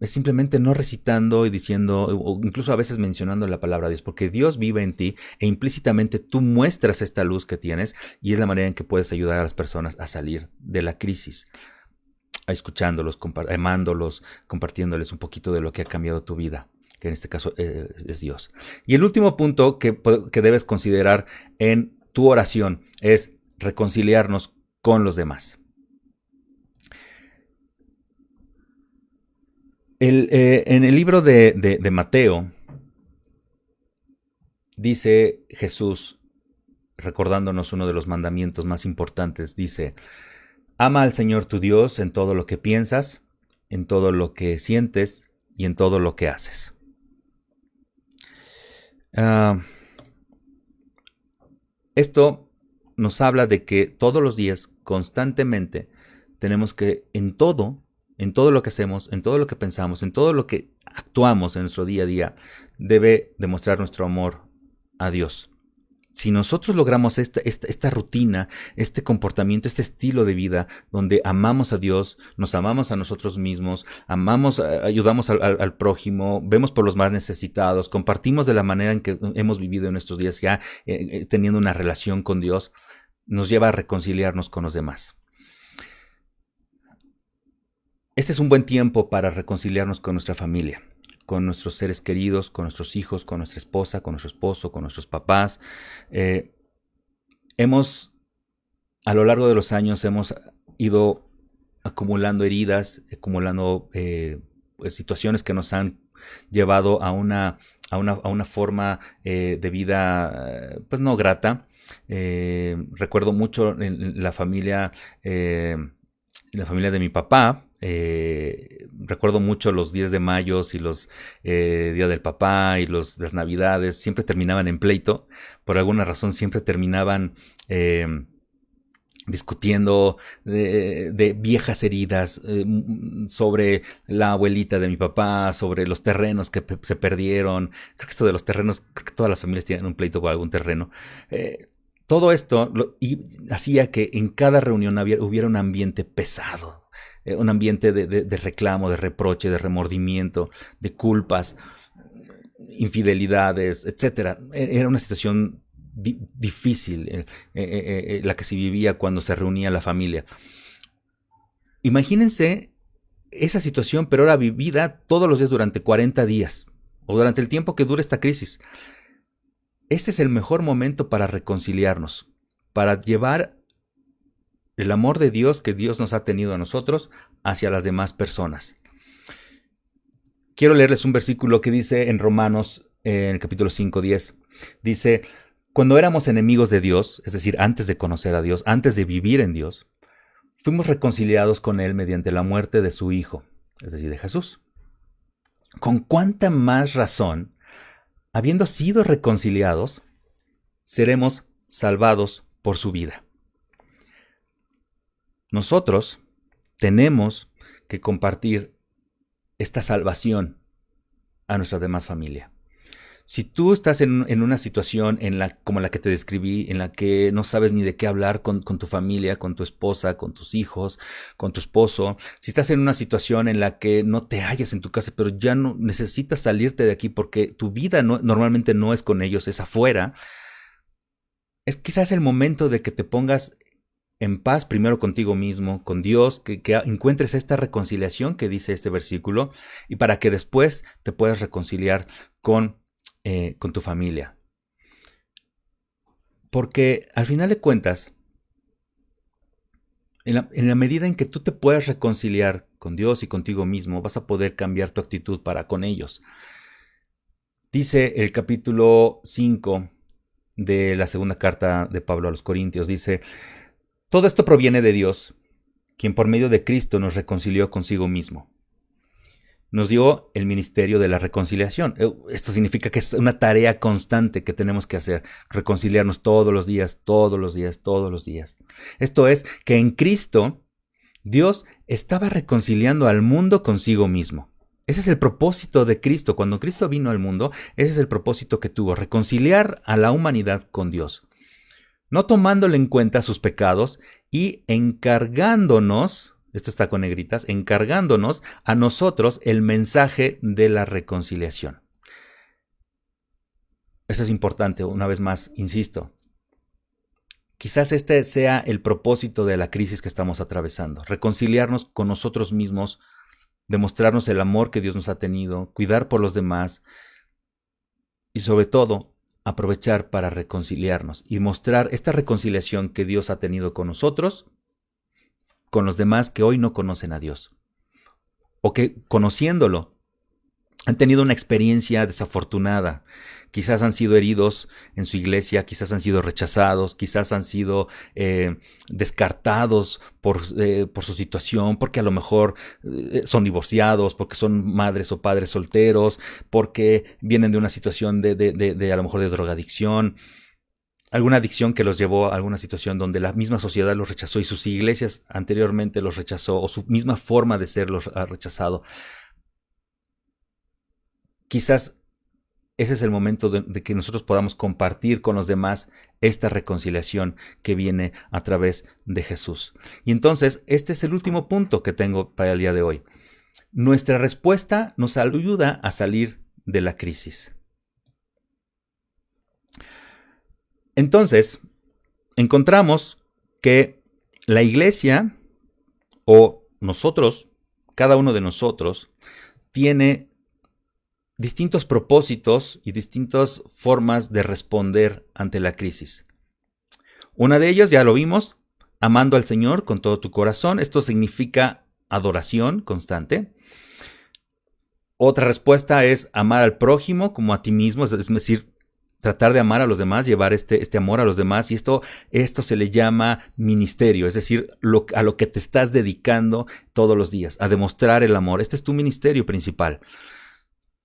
es simplemente no recitando y diciendo, o incluso a veces mencionando la palabra de Dios, porque Dios vive en ti e implícitamente tú muestras esta luz que tienes y es la manera en que puedes ayudar a las personas a salir de la crisis, escuchándolos, amándolos, compartiéndoles un poquito de lo que ha cambiado tu vida, que en este caso es Dios. Y el último punto que debes considerar en tu oración es reconciliarnos con los demás. En el libro de Mateo dice Jesús, recordándonos uno de los mandamientos más importantes, dice, ama al Señor tu Dios en todo lo que piensas, en todo lo que sientes y en todo lo que haces. Esto nos habla de que todos los días, constantemente, tenemos que en todo lo que hacemos, en todo lo que pensamos, en todo lo que actuamos en nuestro día a día, debe demostrar nuestro amor a Dios. Si nosotros logramos esta rutina, este comportamiento, este estilo de vida, donde amamos a Dios, nos amamos a nosotros mismos, ayudamos al prójimo, vemos por los más necesitados, compartimos de la manera en que hemos vivido en nuestros días ya teniendo una relación con Dios, nos lleva a reconciliarnos con los demás. Este es un buen tiempo para reconciliarnos con nuestra familia, con nuestros seres queridos, con nuestros hijos, con nuestra esposa, con nuestro esposo, con nuestros papás. A lo largo de los años, hemos ido acumulando heridas, acumulando pues, situaciones que nos han llevado a una forma de vida pues no grata. Recuerdo mucho en la familia de mi papá. Recuerdo mucho los 10 de mayo y los Día del Papá y las Navidades, siempre terminaban en pleito, por alguna razón siempre terminaban discutiendo de viejas heridas sobre la abuelita de mi papá, sobre los terrenos que se perdieron. Creo que esto de los terrenos, creo que todas las familias tienen un pleito por algún terreno. todo esto hacía que en cada reunión hubiera un ambiente pesado, un ambiente de reclamo, de reproche, de remordimiento, de culpas, infidelidades, etcétera. Era una situación difícil la que se vivía cuando se reunía la familia. Imagínense esa situación, pero ahora vivida todos los días durante 40 días o durante el tiempo que dure esta crisis. Este es el mejor momento para reconciliarnos, para llevar el amor de Dios que Dios nos ha tenido a nosotros hacia las demás personas. Quiero leerles un versículo que dice en Romanos, en el capítulo 5:10. Dice, cuando éramos enemigos de Dios, es decir, antes de conocer a Dios, antes de vivir en Dios, fuimos reconciliados con Él mediante la muerte de su Hijo, es decir, de Jesús. ¿Con cuánta más razón, habiendo sido reconciliados, seremos salvados por su vida? Nosotros tenemos que compartir esta salvación a nuestra demás familia. Si tú estás en una situación como la que te describí, en la que no sabes ni de qué hablar con tu familia, con tu esposa, con tus hijos, con tu esposo, si estás en una situación en la que no te hallas en tu casa, pero ya no necesitas salirte de aquí porque tu vida normalmente no es con ellos, es afuera, es quizás el momento de que te pongas en paz primero contigo mismo, con Dios, que encuentres esta reconciliación que dice este versículo y para que después te puedas reconciliar con tu familia. Porque al final de cuentas, en la medida en que tú te puedas reconciliar con Dios y contigo mismo, vas a poder cambiar tu actitud para con ellos. Dice el capítulo 5 de la segunda carta de Pablo a los Corintios, dice, todo esto proviene de Dios, quien por medio de Cristo nos reconcilió consigo mismo. Nos dio el ministerio de la reconciliación. Esto significa que es una tarea constante que tenemos que hacer, reconciliarnos todos los días, todos los días, todos los días. Esto es que en Cristo Dios estaba reconciliando al mundo consigo mismo. Ese es el propósito de Cristo. Cuando Cristo vino al mundo, ese es el propósito que tuvo, reconciliar a la humanidad con Dios. No tomándole en cuenta sus pecados y encargándonos, esto está con negritas, encargándonos a nosotros el mensaje de la reconciliación. Eso es importante, una vez más, insisto. Quizás este sea el propósito de la crisis que estamos atravesando, reconciliarnos con nosotros mismos, demostrarnos el amor que Dios nos ha tenido, cuidar por los demás y sobre todo, aprovechar para reconciliarnos y mostrar esta reconciliación que Dios ha tenido con nosotros, con los demás que hoy no conocen a Dios, o que conociéndolo han tenido una experiencia desafortunada. Quizás han sido heridos en su iglesia, quizás han sido rechazados, quizás han sido descartados por su situación, porque a lo mejor son divorciados, porque son madres o padres solteros, porque vienen de una situación de a lo mejor de drogadicción, alguna adicción que los llevó a alguna situación donde la misma sociedad los rechazó y sus iglesias anteriormente los rechazó, o su misma forma de ser los ha rechazado. Quizás ese es el momento de que nosotros podamos compartir con los demás esta reconciliación que viene a través de Jesús. Y entonces, este es el último punto que tengo para el día de hoy. Nuestra respuesta nos ayuda a salir de la crisis. Entonces, encontramos que la iglesia o nosotros, cada uno de nosotros, tiene distintos propósitos y distintas formas de responder ante la crisis. Una de ellas, ya lo vimos, amando al Señor con todo tu corazón. Esto significa adoración constante. Otra respuesta es amar al prójimo como a ti mismo, es decir, tratar de amar a los demás, llevar este amor a los demás. Y esto se le llama ministerio, es decir, a lo que te estás dedicando todos los días, a demostrar el amor. Este es tu ministerio principal.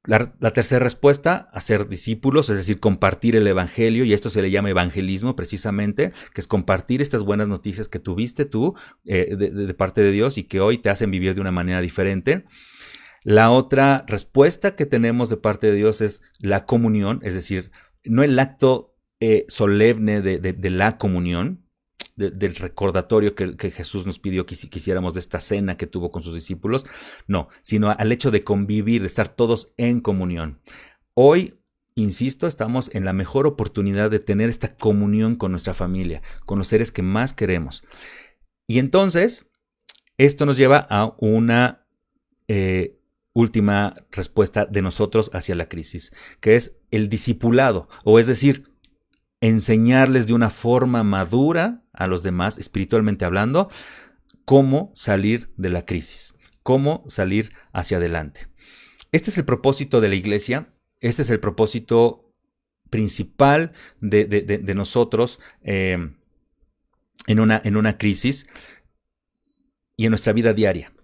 La tercera respuesta, hacer discípulos, es decir, compartir el evangelio, y esto se le llama evangelismo precisamente, que es compartir estas buenas noticias que tuviste tú de parte de Dios y que hoy te hacen vivir de una manera diferente. La otra respuesta que tenemos de parte de Dios es la comunión, es decir, no el acto solemne de la comunión, del recordatorio que Jesús nos pidió que hiciéramos de esta cena que tuvo con sus discípulos, no, sino al hecho de convivir, de estar todos en comunión. Hoy, insisto, estamos en la mejor oportunidad de tener esta comunión con nuestra familia, con los seres que más queremos. Y entonces, esto nos lleva a una última respuesta de nosotros hacia la crisis, que es el discipulado, o es decir, enseñarles de una forma madura a los demás, espiritualmente hablando, cómo salir de la crisis, cómo salir hacia adelante. Este es el propósito de la iglesia, este es el propósito principal de nosotros en una crisis y en nuestra vida diaria.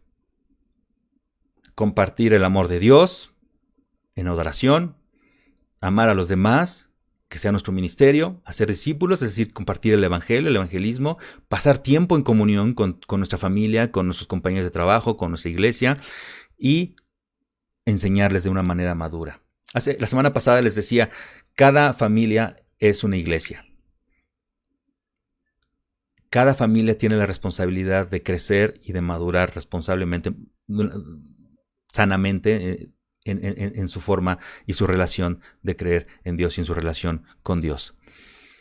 Compartir el amor de Dios en adoración, amar a los demás, que sea nuestro ministerio, hacer discípulos, es decir, compartir el evangelio, el evangelismo, pasar tiempo en comunión con nuestra familia, con nuestros compañeros de trabajo, con nuestra iglesia y enseñarles de una manera madura. La semana pasada les decía, cada familia es una iglesia. Cada familia tiene la responsabilidad de crecer y de madurar responsablemente, sanamente, en su forma y su relación de creer en Dios y en su relación con Dios.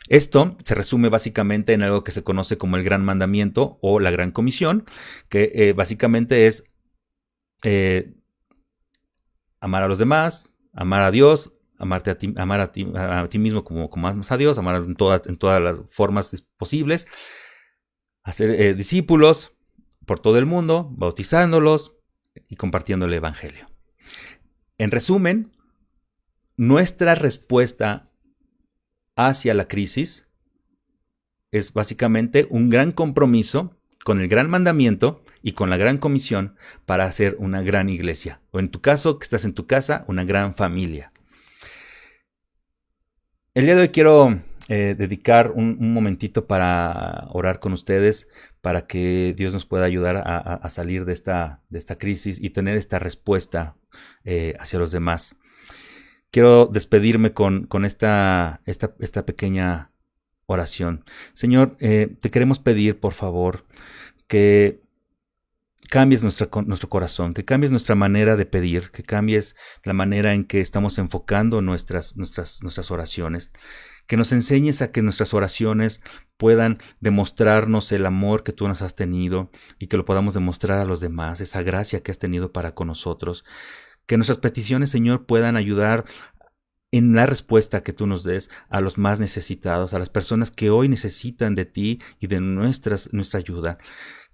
Esto se resume básicamente en algo que se conoce como el Gran Mandamiento o la Gran Comisión, que básicamente es amar a los demás, amar a Dios, amar a ti mismo como amas a Dios, amar en todas las formas posibles, hacer discípulos por todo el mundo, bautizándolos y compartiendo el evangelio. En resumen, nuestra respuesta hacia la crisis es básicamente un gran compromiso con el gran mandamiento y con la gran comisión para hacer una gran iglesia. O en tu caso, que estás en tu casa, una gran familia. El día de hoy quiero dedicar un momentito para orar con ustedes, para que Dios nos pueda ayudar a salir de esta crisis y tener esta respuesta hacia los demás. Quiero despedirme con esta pequeña oración. Señor, te queremos pedir, por favor, que cambies nuestro corazón, que cambies nuestra manera de pedir, que cambies la manera en que estamos enfocando nuestras oraciones, que nos enseñes a que nuestras oraciones puedan demostrarnos el amor que tú nos has tenido y que lo podamos demostrar a los demás, esa gracia que has tenido para con nosotros. Que nuestras peticiones, Señor, puedan ayudar en la respuesta que tú nos des a los más necesitados, a las personas que hoy necesitan de ti y de nuestra ayuda.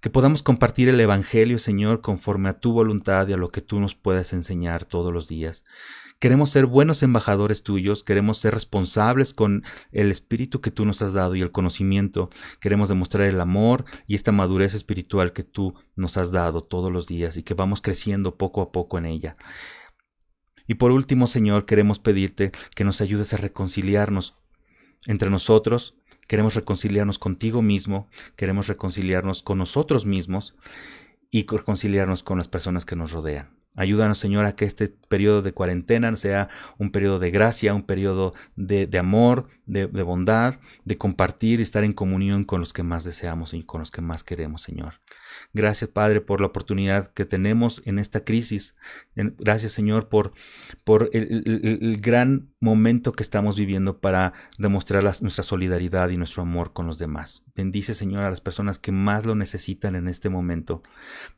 Que podamos compartir el evangelio, Señor, conforme a tu voluntad y a lo que tú nos puedas enseñar todos los días. Queremos ser buenos embajadores tuyos, queremos ser responsables con el espíritu que tú nos has dado y el conocimiento. Queremos demostrar el amor y esta madurez espiritual que tú nos has dado todos los días y que vamos creciendo poco a poco en ella. Y por último, Señor, queremos pedirte que nos ayudes a reconciliarnos entre nosotros. Queremos reconciliarnos contigo mismo, queremos reconciliarnos con nosotros mismos y reconciliarnos con las personas que nos rodean. Ayúdanos, Señor, a que este periodo de cuarentena sea un periodo de gracia, un periodo de amor, de bondad, de compartir y estar en comunión con los que más deseamos y con los que más queremos, Señor. Gracias, Padre, por la oportunidad que tenemos en esta crisis. Gracias, Señor, por el gran momento que estamos viviendo para demostrar nuestra solidaridad y nuestro amor con los demás. Bendice, Señor, a las personas que más lo necesitan en este momento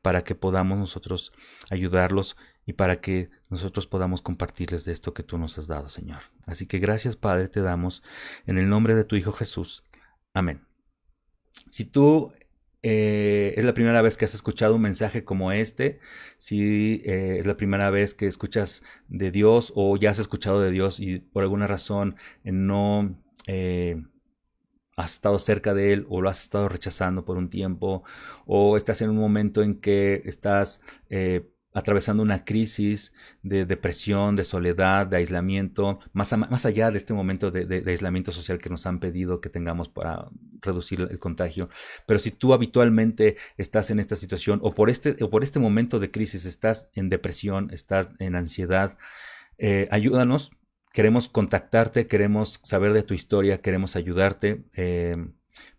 para que podamos nosotros ayudarlos y para que nosotros podamos compartirles de esto que tú nos has dado, Señor. Así que gracias, Padre, te damos en el nombre de tu Hijo Jesús. Amén. Si tú es la primera vez que has escuchado un mensaje como este, si es la primera vez que escuchas de Dios o ya has escuchado de Dios y por alguna razón no has estado cerca de Él o lo has estado rechazando por un tiempo o estás en un momento en que estás atravesando una crisis de depresión, de soledad, de aislamiento, más allá de este momento de aislamiento social que nos han pedido que tengamos para reducir el contagio. Pero si tú habitualmente estás en esta situación o por este momento de crisis estás en depresión, estás en ansiedad, ayúdanos queremos contactarte, queremos saber de tu historia, queremos ayudarte.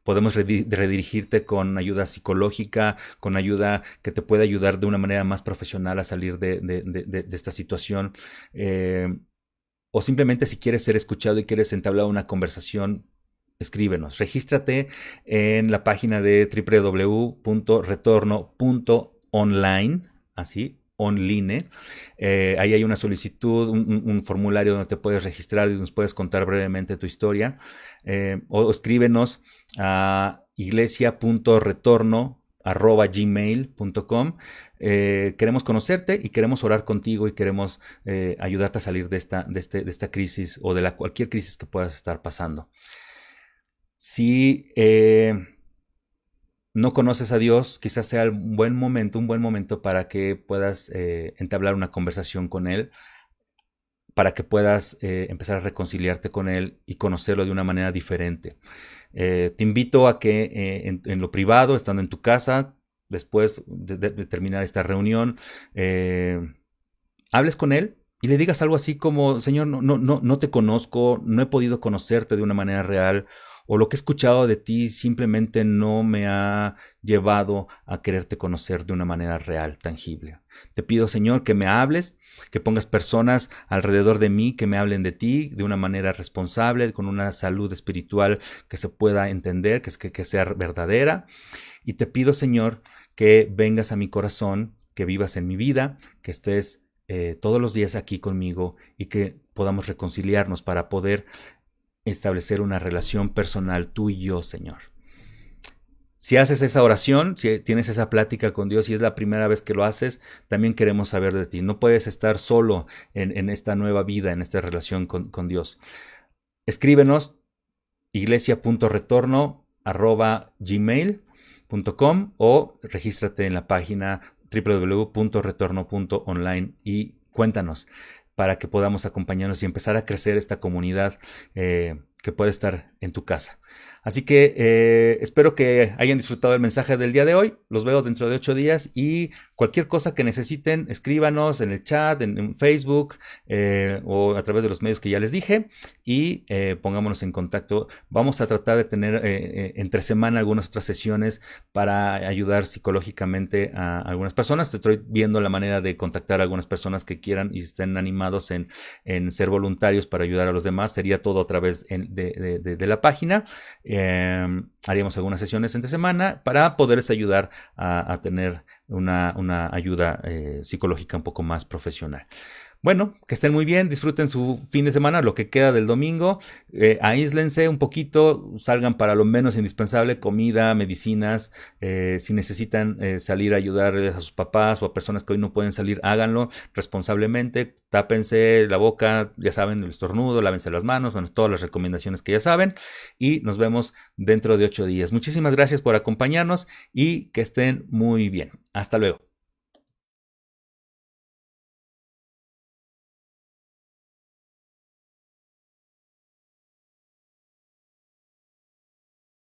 Podemos redirigirte con ayuda psicológica, con ayuda que te puede ayudar de una manera más profesional a salir de esta situación. O simplemente si quieres ser escuchado y quieres entablar una conversación, escríbenos. Regístrate en la página de www.retorno.online, así, online. Ahí hay una solicitud, un formulario donde te puedes registrar y nos puedes contar brevemente tu historia. O escríbenos a iglesia.retorno@gmail.com. Queremos conocerte y queremos orar contigo y queremos ayudarte a salir de esta crisis o de cualquier crisis que puedas estar pasando. Si no conoces a Dios, quizás sea un buen momento para que puedas entablar una conversación con Él, para que puedas empezar a reconciliarte con Él y conocerlo de una manera diferente. Te invito a que en lo privado, estando en tu casa, después de terminar esta reunión, hables con Él y le digas algo así como: Señor, no te conozco, no he podido conocerte de una manera real, o lo que he escuchado de ti simplemente no me ha llevado a quererte conocer de una manera real, tangible. Te pido, Señor, que me hables, que pongas personas alrededor de mí que me hablen de ti de una manera responsable, con una salud espiritual que se pueda entender, que sea verdadera. Y te pido, Señor, que vengas a mi corazón, que vivas en mi vida, que estés todos los días aquí conmigo y que podamos reconciliarnos para poder establecer una relación personal tú y yo, Señor. Si haces esa oración, si tienes esa plática con Dios y es la primera vez que lo haces, también queremos saber de ti. No puedes estar solo en esta nueva vida, en esta relación con Dios. Escríbenos iglesia.retorno@gmail.com o regístrate en la página www.retorno.online y cuéntanos, para que podamos acompañarnos y empezar a crecer esta comunidad que puede estar en tu casa. Así que espero que hayan disfrutado el mensaje del día de hoy. Los veo dentro de 8 días y cualquier cosa que necesiten, escríbanos en el chat, en Facebook o a través de los medios que ya les dije y pongámonos en contacto. Vamos a tratar de tener entre semana algunas otras sesiones para ayudar psicológicamente a algunas personas. Estoy viendo la manera de contactar a algunas personas que quieran y estén animados en ser voluntarios para ayudar a los demás. Sería todo a través de la página. Haríamos algunas sesiones entre semana para poderles ayudar a tener una ayuda psicológica un poco más profesional. Bueno, que estén muy bien, disfruten su fin de semana, lo que queda del domingo, aíslense un poquito, salgan para lo menos indispensable, comida, medicinas, si necesitan salir a ayudar a sus papás o a personas que hoy no pueden salir, háganlo responsablemente, tápense la boca, ya saben, el estornudo, lávense las manos, bueno, todas las recomendaciones que ya saben y nos vemos dentro de 8 días. Muchísimas gracias por acompañarnos y que estén muy bien. Hasta luego.